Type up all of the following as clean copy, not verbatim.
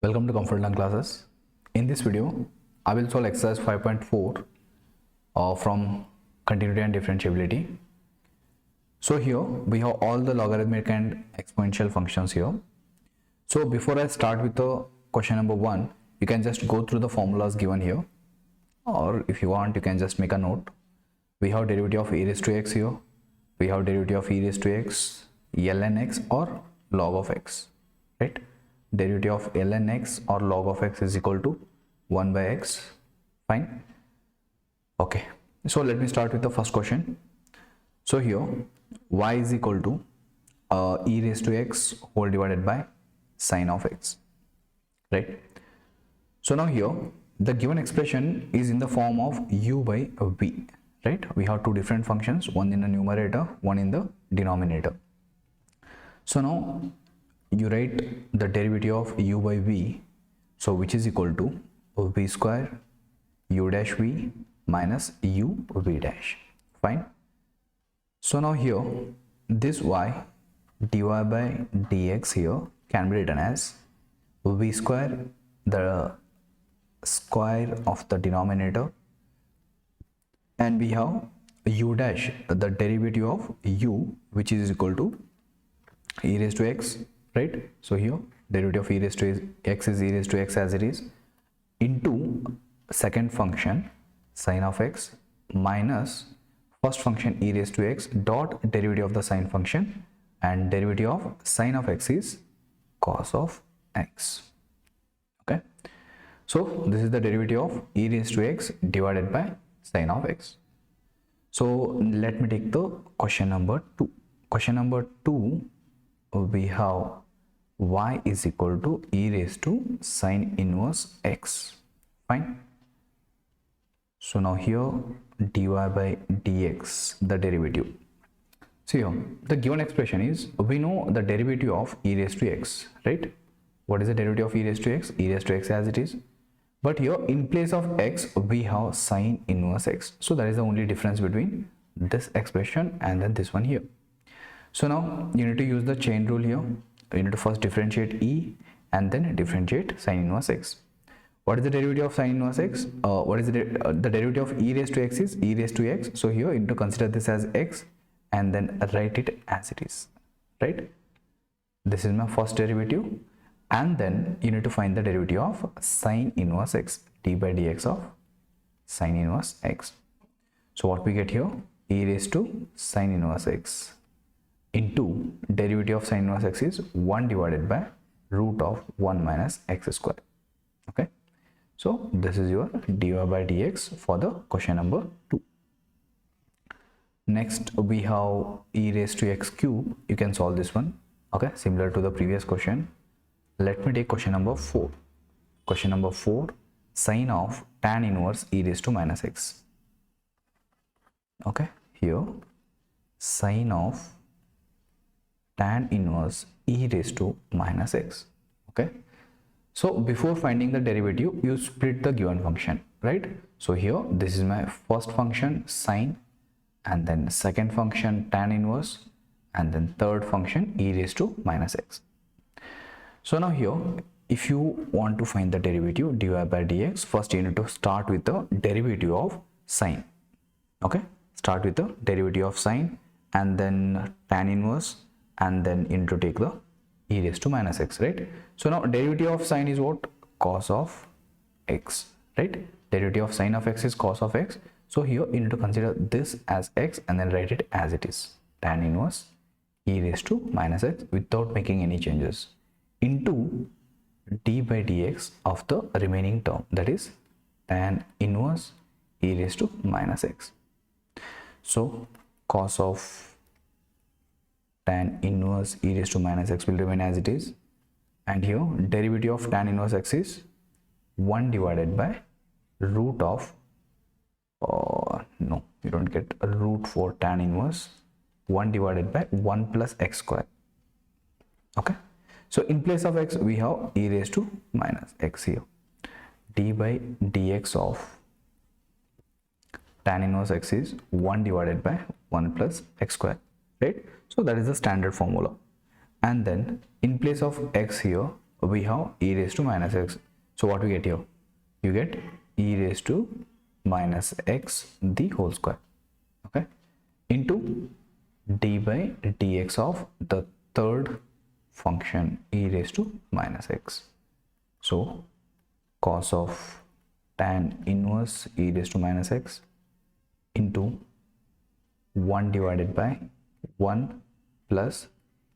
Welcome to Comfort Learn classes. In this video, I will solve exercise 5.4 from continuity and differentiability. So here we have all the logarithmic and exponential functions here. So before I start with the question number 1, you can just go through the formulas given here, or if you want you can just make a note. We have derivative of e raised to x here. We have derivative of e raised to x, ln x or log of x, right? Derivative of ln x or log of x is equal to 1 by x. Fine. Okay, so let me start with the first question. So here y is equal to e raised to x whole divided by sine of x, right? So now here the given expression is in the form of u by v, right? We have two different functions, one in the numerator, one in the denominator. So now you write the derivative of u by v, so which is equal to v square u dash v minus u v dash. Fine. So now here this y dy by dx here can be written as v square, the square of the denominator, and we have u dash, the derivative of u, which is equal to e raised to x, right? So here derivative of e raised to x is e raised to x as it is, into second function sine of x minus first function e raised to x dot derivative of the sine function, and derivative of sine of x is cos of x. Okay, so this is the derivative of e raised to x divided by sine of x. So let me take the question number 2. Question number 2, we have y is equal to e raised to sine inverse x. Fine. So now here dy by dx, the derivative. So here the given expression is, we know the derivative of e raised to x, right? What is the derivative of e raised to x? E raised to x as it is. But here in place of x we have sine inverse x. So that is the only difference between this expression and then this one here. So now you need to use the chain rule here. You need to first differentiate e and then differentiate sine inverse x. What is the derivative of sine inverse x? What is the derivative of e raised to x is e raised to x. So here you need to consider this as x and then write it as it is, right? This is my first derivative, and then you need to find the derivative of sine inverse x, d by dx of sine inverse x. So what we get here, e raised to sine inverse x into derivative of sine inverse x is 1 divided by root of 1 minus x square. Okay, so this is your dy by dx for the question number 2. Next we have e raised to x cube. You can solve this one, okay, similar to the previous question. Let me take question number 4. Question number 4, sine of tan inverse e raised to minus x. Okay, here sine of tan inverse e raised to minus x. Okay, so before finding the derivative you split the given function, right? So here this is my first function sine, and then second function tan inverse, and then third function e raised to minus x. So now here if you want to find the derivative dy by dx, first you need to start with the derivative of sine. Okay, start with the derivative of sine and then tan inverse, and then you need to take the e raised to minus x, right? So now derivative of sine is what? Cos of x, right? Derivative of sine of x is cos of x. So here you need to consider this as x and then write it as it is, tan inverse e raised to minus x without making any changes, into d by dx of the remaining term, that is tan inverse e raised to minus x. So cos of tan inverse e raised to minus x will remain as it is, and here derivative of tan inverse x is 1 divided by root of no, you don't get a root for tan inverse, 1 divided by 1 plus x square. Okay, so in place of x we have e raised to minus x here, d by dx of tan inverse x is 1 divided by 1 plus x square, right? So that is the standard formula. And then in place of x here we have e raised to minus x. So what we get here? You get e raised to minus x the whole square, okay, into d by dx of the third function e raised to minus x. So cos of tan inverse e raised to minus x into 1 divided by 1 plus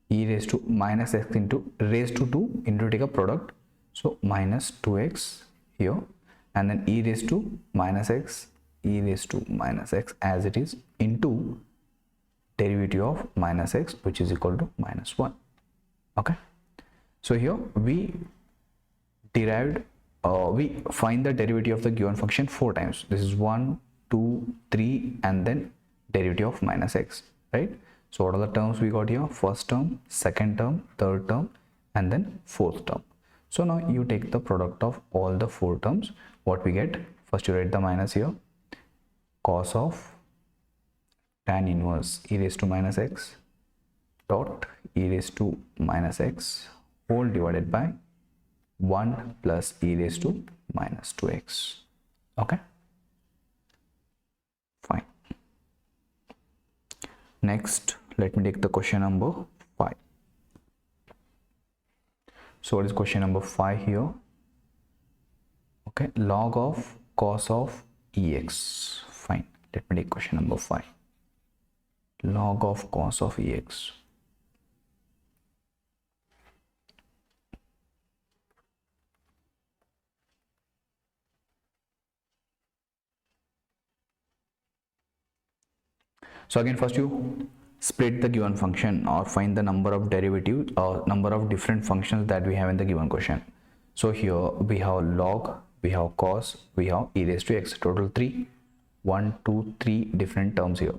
e raised to minus x into raised to 2 into take a product, so minus 2x here, and then e raised to minus x, e raised to minus x as it is into derivative of minus x, which is equal to minus 1. Okay, so here we derived we find the derivative of the given function 4 times. This is 1, 2, 3, and then derivative of minus x, right? So what are the terms we got here? First term, second term, third term, and then fourth term. So now you take the product of all the 4 terms. What we get? First you write the minus here. Cos of tan inverse e raised to minus x dot e raised to minus x whole divided by 1 plus e raised to minus 2x. Okay, fine. Next, let me take the question number 5. So what is question number 5 here? Okay, log of cos of ex. Fine, let me take question number 5. Log of cos of ex. So again, first you split the given function or find the number of derivatives or number of different functions that we have in the given question. So here we have log, we have cos, we have e raised to x, total 3, 1, 2, 3 different terms here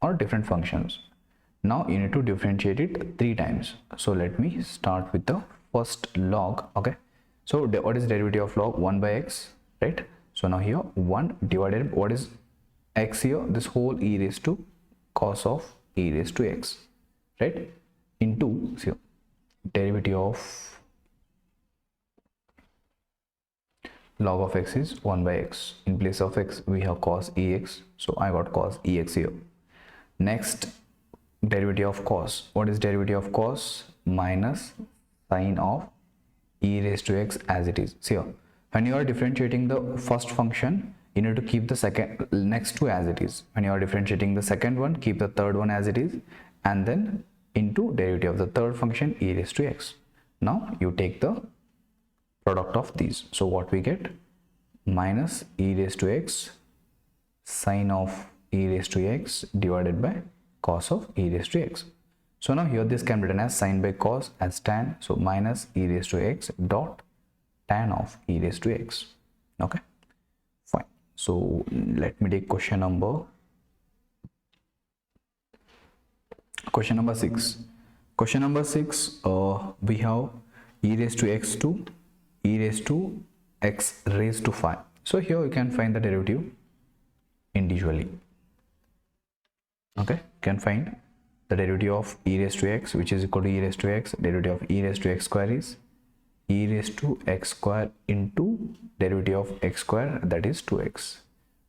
or different functions. Now you need to differentiate it 3 times. So let me start with the first log. Okay, so what is derivative of log? 1 by x, right? So now here 1 divided, what is x here? This whole e raised to cos of e raised to x, right, into so derivative of log of x is 1 by x. In place of x we have cos ex, so I got cos ex here. Next, derivative of cos. What is derivative of cos? Minus sine of e raised to x as it is. So here, when you are differentiating the first function, you need to keep the second next two as it is. When you are differentiating the second one, keep the third one as it is, and then into derivative of the third function e raised to x. Now you take the product of these. So what we get? Minus e raised to x sine of e raised to x divided by cos of e raised to x. So now here this can be written as sine by cos as tan. So minus e raised to x dot tan of e raised to x. Okay, fine. So let me take question number 6. Question number 6, we have e raised to x to e raised to x raised to 5. So here you can find the derivative individually. Okay, you can find the derivative of e raised to x, which is equal to e raised to x. Derivative of e raised to x square is e raised to x square into derivative of x square, that is 2x.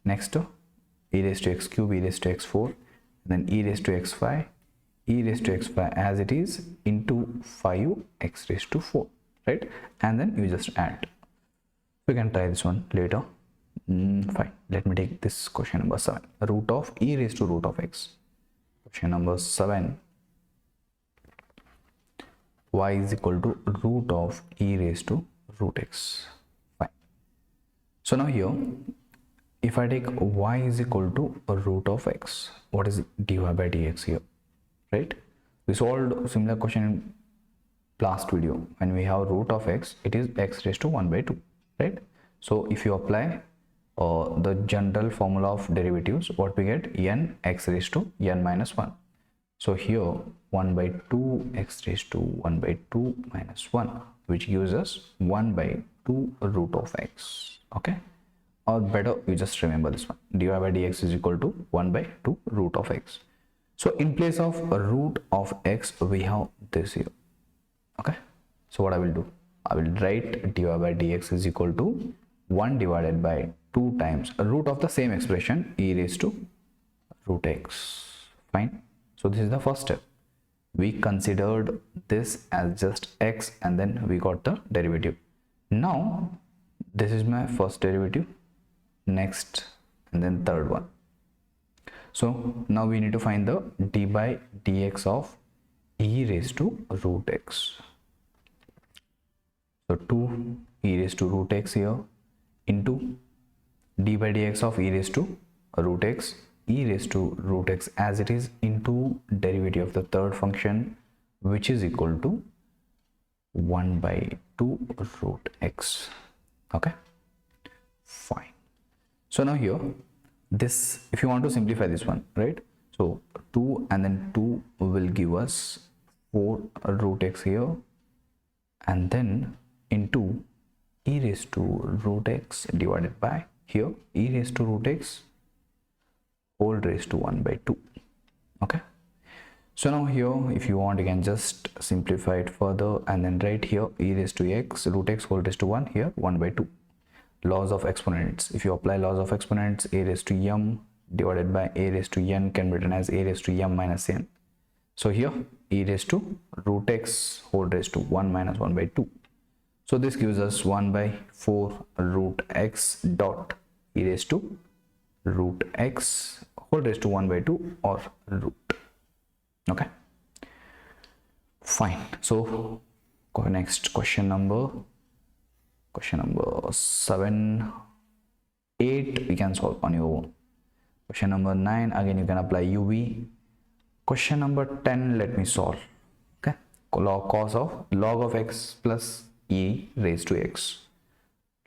Next, e raised to x cube, e raised to x4, then e raised to x5, e raised to x5 as it is into 5x raised to 4, right? And then you just add. We can try this one later. Fine, let me take this question number 7. Root of e raised to root of x. Question number 7. Y is equal to root of e raised to root x. Fine. So now here, if I take y is equal to root of x, what is dy by dx here, right? We solved similar question in last video. When we have root of x, it is x raised to 1 by 2, right? So if you apply the general formula of derivatives, what we get? N x raised to n minus 1. So here 1 by 2 x raised to 1 by 2 minus 1, which gives us 1 by 2 root of x. Okay, or better you just remember this one, dy by dx is equal to 1 by 2 root of x. So in place of a root of x we have this here. Okay, so what I will do, I will write dy by dx is equal to 1 divided by 2 times root of the same expression e raised to root x. Fine. So this is the first step. We considered this as just x and then we got the derivative. Now this is my first derivative, next and then third one. So now we need to find the d by dx of e raised to root x. So 2 e raised to root x here into d by dx of e raised to root x, e raised to root x as it is into derivative of the third function, which is equal to 1 by 2 root x. Okay, fine. So now here, this, if you want to simplify this one, right? So 2 and then 2 will give us 4 root x here, and then into e raised to root x divided by here e raised to root x whole raised to 1 by 2. Okay, so now here if you want you can just simplify it further and then write here e raised to x root x whole raised to 1, here 1 by 2. Laws of exponents, if you apply laws of exponents, a raised to m divided by a raised to n can be written as a raised to m minus n. So here e raised to root x whole raised to 1 minus 1 by 2. So this gives us 1 by 4 root x dot e raised to root x whole raised to 1 by 2 or root. Okay, fine. So next question number 7, 8 we can solve on your own. Question number 9, again you can apply UV. Question number 10, let me solve. Okay, cos of log of x plus e raised to x,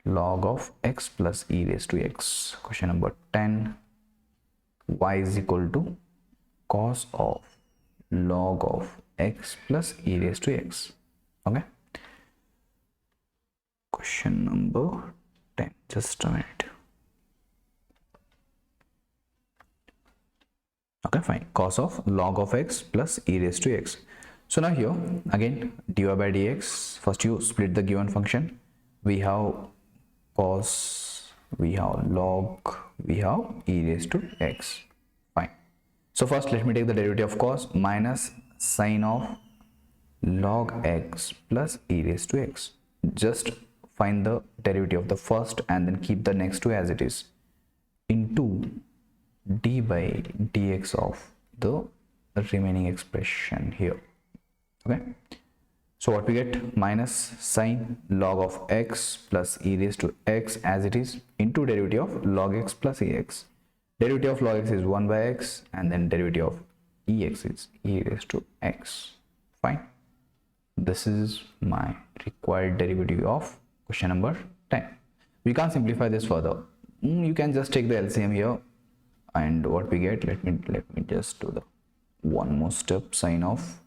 log of x plus e raised to x. Question number 10, y is equal to cos of log of x plus e raised to x. Okay, question number 10, just a minute. Okay, fine, cos of log of x plus e raised to x. So now here again dy by dx, first you split the given function. We have cos, we have log, we have e raised to x. Fine. So first let me take the derivative of cos minus sine of log x plus e raised to x. Just find the derivative of the first and then keep the next two as it is, into d by dx of the remaining expression here. Okay, so what we get, minus sine log of x plus e raised to x as it is into derivative of log x plus ex. Derivative of log x is 1 by x and then derivative of ex is e raised to x. Fine, this is my required derivative of question number 10. We can't simplify this further. You can just take the LCM here, and what we get, let me just do the one more step. Sine of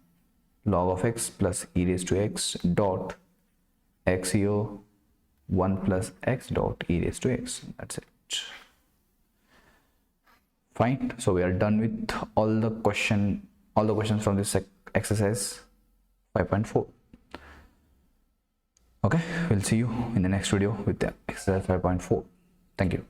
log of x plus e raised to x dot x here 1 plus x dot e raised to x. That's it. Fine, so we are done with all the questions from this exercise 5.4. Okay, we'll see you in the next video with the exercise 5.4. Thank you.